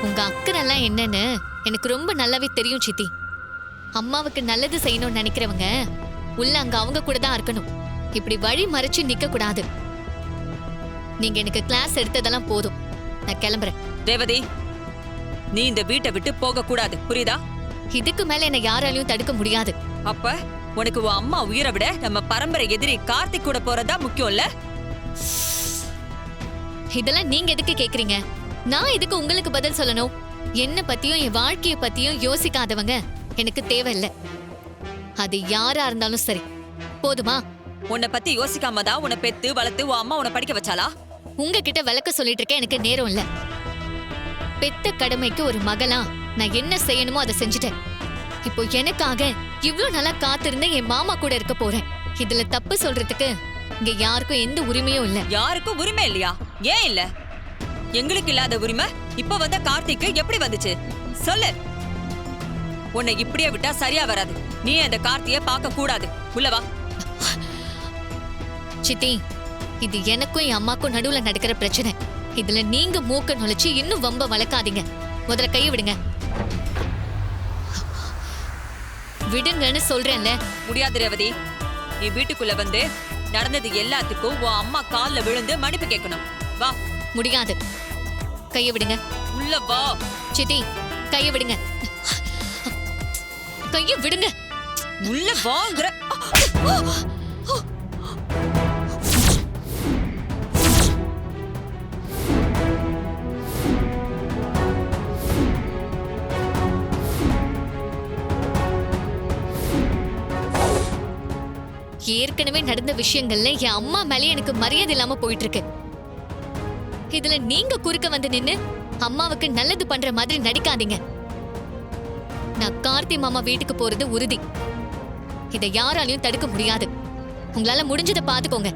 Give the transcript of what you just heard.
உங்க அக்கறைலாம் என்னன்னு எனக்கு ரொம்ப நல்லாவே தெரியும் சித்தி. அம்மாவுக்கு நல்லது செய்யணும்னு நினைக்கிறவங்க உள்ள அங்க அவங்க கூட தான் இருக்கணும். இப்படி வழி மறைச்சு நிக்க கூடாது. நீங்க எனக்கு கிளாஸ் எடுத்ததெல்லாம் போதும், நான் கிளம்புறேன். ரேவதி, நீ இந்த வீட்டை விட்டு போக கூடாது, புரியுதா? இதுக்கு மேல என்ன யாராலையும் தடுக்க முடியாது. அப்ப உனக்கு உன் அம்மா உயிரை விட நம்ம பரம்பரை எதிரி கார்த்திக் கூட போறதா முக்கியம் இல்ல? இதெல்லாம் நீங்க எதுக்கு கேக்குறீங்க? நான் எதுக்கு உங்களுக்கு பதில் சொல்லணும்? என்ன பத்தியும் என் வாழ்க்கைய பத்தியும் யோசிக்காதவங்க எனக்கு தேவையில்லை. அது யாரா இருந்தாலும் சரி, போதுமா? உன்னை பத்தி யோசிக்காம தான் உன்னை பெத்து வளர்த்து உன் அம்மா உன்னை படிக்க வச்சாளா? உங்ககிட்ட விளக்க சொல்லிட்டு இருக்க எனக்கு நேரம் இல்ல. பெத்த கடமைக்கு ஒரு மகளா நான் என்ன செய்யணுமோ அதை செஞ்சுட்டேன். இப்போ எனக்காக இவ்ளோ நல்லா காத்திருந்த என் மாமா கூட இருக்க போறேன். இதுல தப்பு சொல்றதுக்கு இங்க யாருக்கும் எந்த உரிமையும் இல்ல. யாருக்கும் உரிமை இல்லையா? ஏன் இல்ல? எங்களுக்கு இல்லாத உரிமை இப்ப வந்த கார்த்திக்கு எப்படி வந்துச்சு சொல்லு. உன்னை இப்படியே விட்டா சரியா வராது. நீ அந்த கார்த்திய பார்க்க கூடாது. உள்ளவா சித்தி, இது எனக்கும் என் அம்மாக்கும் நடுவுல நடக்கிற பிரச்சனை. இதுல நீங்க மூக்க நுழைச்சு இன்னும் வம்ப வளர்க்காதீங்க. முதல்ல கையை விடுங்க. விடுங்கன்னு சொல்றேன்ல. முடியாது ரேவதி. நீ வீட்டுக்குள்ள வந்து நடந்தது எல்லாத்துக்கும் உன் அம்மா கால்ல விழுந்து மன்னிப்பு கேட்கணும். வா. முடியாது. கையை விடுங்க. உள்ள வா. சித்தி, கையை விடுங்க. கையை விடுங்க. உள்ள வாங்குற. ஏற்கனவே நடந்த விஷயங்கள்ல என் அம்மா மேலே எனக்கு மரியாதை இல்லாம போயிட்டு இருக்கு. இதுல நீங்க குறுக்க வந்து நின்னு அம்மாவுக்கு நல்லது பண்ற மாதிரி நடிக்காதீங்க. நான் கார்த்தி மாமா வீட்டுக்கு போறது உறுதி. இதை யாராலையும் தடுக்க முடியாது. உங்களால முடிஞ்சதை பாத்துக்கோங்க.